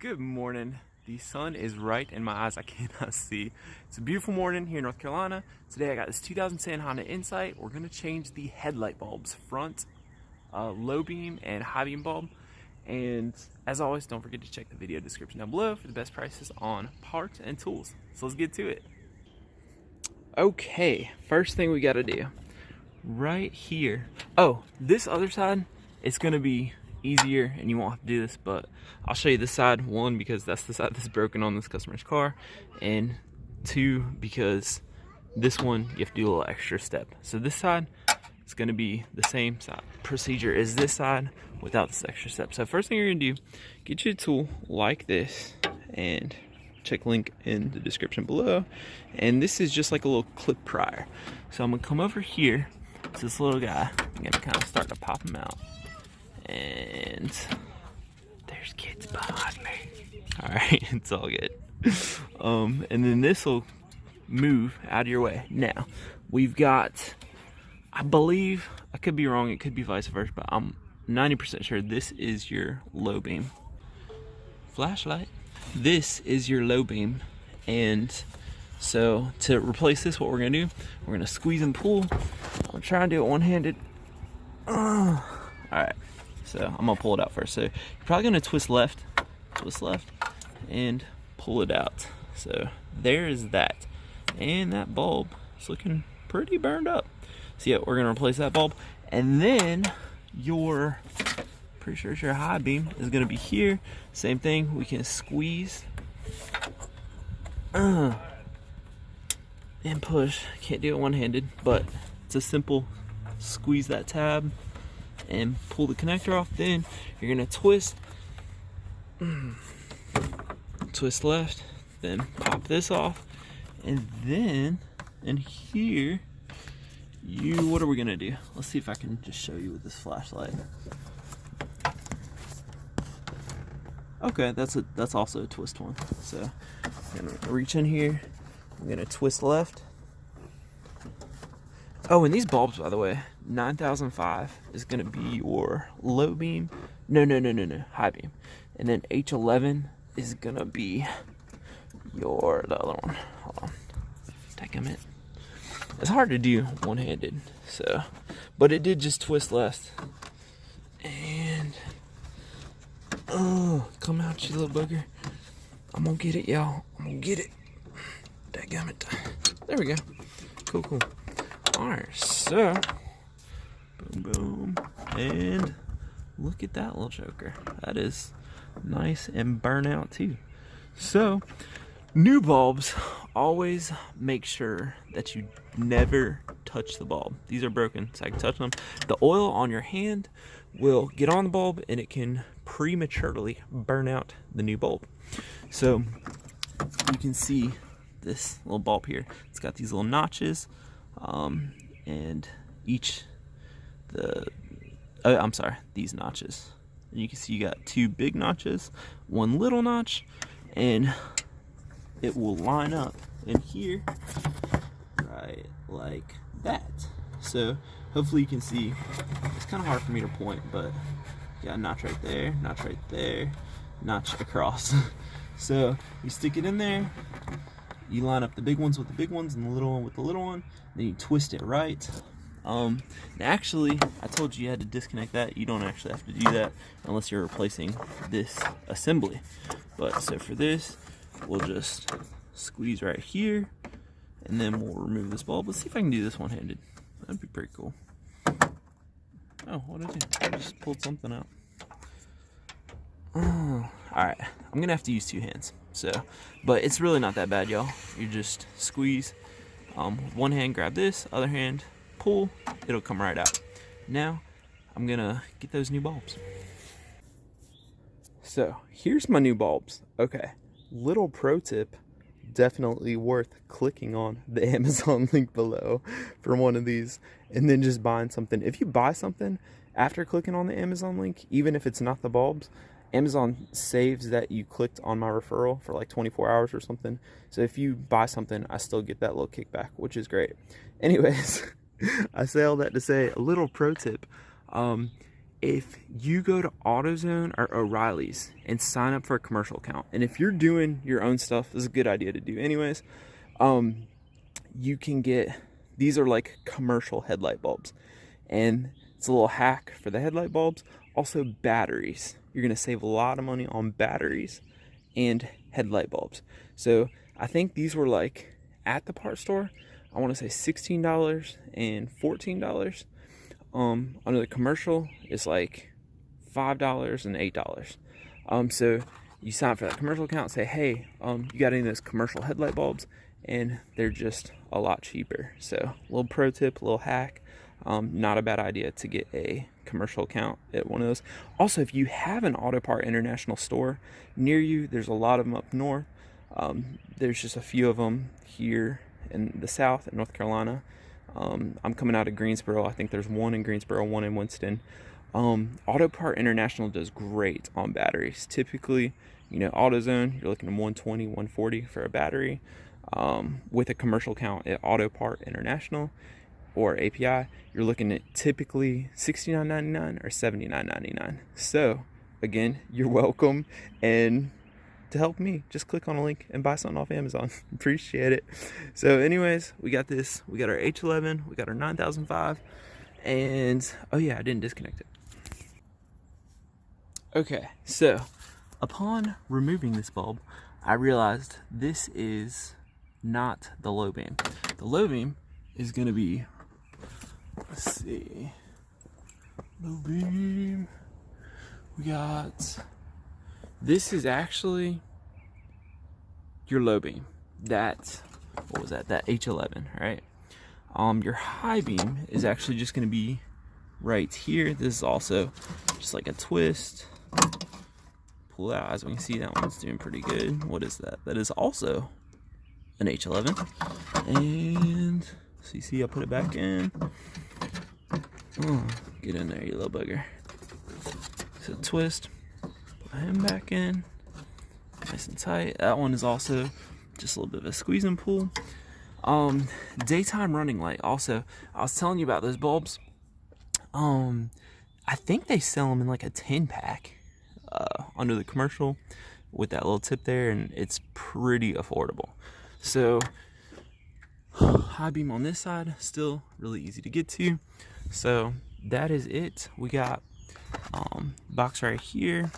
Good morning. The sun is right in my eyes. I cannot see. It's a beautiful morning here in North Carolina. Today I got this 2010 Honda Insight. We're going to change the headlight bulbs, front low beam and high beam bulb. And as always, don't forget to check the video description down below for the best prices on parts and tools. So let's get to it. Okay, first thing we got to do right here. Oh, this other side, it's going to be easier and you won't have to do this, but I'll show you this side. One, because that's the side that's broken on this customer's car, and two, because this one you have to do a little extra step. So this side is going to be the same side procedure as this side without this extra step. So first thing you're going to do, get you a tool like this, and check link in the description below. And this is just like a little clip prior. So I'm going to come over here to this little guy. I'm going to kind of start to pop him out. And there's kids behind me. Alright, it's all good. And then this will move out of your way. Now, we've got, I believe, I could be wrong, it could be vice versa, but I'm 90% sure this is your low beam. Flashlight. This is your low beam. And so to replace this, what we're going to do, we're going to squeeze and pull. I'm trying to do it one-handed. Alright. So I'm gonna pull it out first. So you're probably gonna twist left, and pull it out. So there is that. And that bulb is looking pretty burned up. So yeah, we're gonna replace that bulb. And then your, pretty sure it's your high beam, is gonna be here. Same thing, we can squeeze. And push. Can't do it one-handed, but it's a simple squeeze that tab and pull the connector off. Then you're gonna twist left, then pop this off, and then in here what are we gonna do? Let's see if I can just show you with this flashlight. Okay, that's also a twist one. So I'm gonna reach in here, I'm gonna twist left. Oh, and these bulbs, by the way, 9005 is going to be your low beam. No, high beam. And then H11 is going to be the other one. Hold on. Decament. It's hard to do one-handed, so, but it did just twist left. And, oh, come out, you little bugger. I'm going to get it, y'all. I'm going to get it. Decament. There we go. Cool. Alright, so boom, and look at that little joker. That is nice and burn out too. So new bulbs, always make sure that you never touch the bulb. These are broken, so I can touch them. The oil on your hand will get on the bulb and it can prematurely burn out the new bulb. So you can see this little bulb here. It's got these little notches. And these notches. And you can see you got two big notches, one little notch, and it will line up in here, right like that. So hopefully you can see. It's kind of hard for me to point, but you got a notch right there, notch across. So you stick it in there. You line up the big ones with the big ones and the little one with the little one. Then you twist it right. Actually, I told you had to disconnect that. You don't actually have to do that unless you're replacing this assembly. But so for this, we'll just squeeze right here, and then we'll remove this bulb. Let's see if I can do this one-handed. That'd be pretty cool. Oh, what did I do? I just pulled something out. Oh, alright, I'm gonna have to use two hands. So, but it's really not that bad, y'all. You just squeeze. One hand grab this, other hand pull. It'll come right out. Now, I'm gonna get those new bulbs. So, here's my new bulbs. Okay, little pro tip. Definitely worth clicking on the Amazon link below for one of these, and then just buying something. If you buy something after clicking on the Amazon link, even if it's not the bulbs, Amazon saves that you clicked on my referral for like 24 hours or something. So if you buy something, I still get that little kickback, which is great. Anyways, I say all that to say a little pro tip. if you go to AutoZone or O'Reilly's and sign up for a commercial account, and if you're doing your own stuff, this is a good idea to do anyways, you can get, these are like commercial headlight bulbs, and it's a little hack for the headlight bulbs. Also batteries, you're gonna save a lot of money on batteries and headlight bulbs. So I think these were like at the part store, I want to say $16 and $14. Under the commercial, it's like $5 and $8. So you sign up for that commercial account, say, hey, you got any of those commercial headlight bulbs? And they're just a lot cheaper. So a little pro tip, a little hack. Not a bad idea to get a commercial account at one of those. Also, if you have an Auto Part International store near you, there's a lot of them up north. There's just a few of them here in the South, in North Carolina. I'm coming out of Greensboro. I think there's one in Greensboro, one in Winston. Auto Part International does great on batteries. Typically, you know, AutoZone, you're looking at 120, 140 for a battery. With a commercial account at Auto Part International or API, you're looking at typically $69.99 or $79.99. So again, you're welcome. And to help me, just click on a link and buy something off Amazon. Appreciate it. So anyways, we got this. We got our H11, we got our 9005, and oh yeah, I didn't disconnect it. Okay, so upon removing this bulb, I realized this is not the low beam. The low beam is going to be, let's see, low beam, we got, this is actually your low beam. That, what was that? That H11, right? Your high beam is actually just going to be right here. This is also just like a twist. Pull out, as we can see, that one's doing pretty good. What is that? That is also an H11. And so you see, I'll put it back in. Oh, get in there, you little bugger. So twist. Put him back in, nice and tight. That one is also just a little bit of a squeeze and pull. Daytime running light. Also, I was telling you about those bulbs. I think they sell them in like a 10-pack under the commercial with that little tip there, and it's pretty affordable. So high beam on this side, still really easy to get to. So that is it. We got box right here.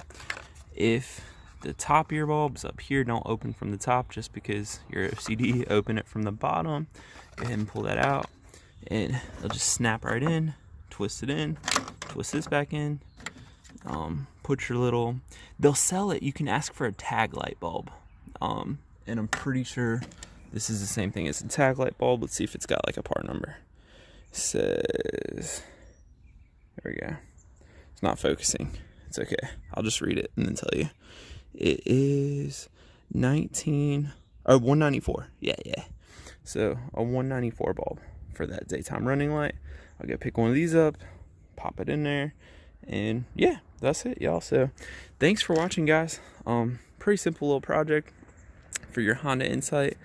If the top ear bulb is up here, don't open from the top just because you're OCD. Open it from the bottom. Go ahead and pull that out, and it'll just snap right in. Twist it in, twist this back in. Put your little, they'll sell it, you can ask for a tag light bulb, and I'm pretty sure this is the same thing as a tag light bulb. Let's see if it's got like a part number. It says, there we go. It's not focusing. It's okay. I'll just read it and then tell you. It is 194. Yeah. So a 194 bulb for that daytime running light. I'll go pick one of these up, pop it in there, and yeah, that's it, y'all. So thanks for watching, guys. Pretty simple little project for your Honda Insight.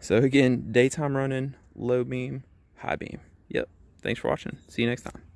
So again, daytime running, low beam, high beam. Yep. Thanks for watching. See you next time.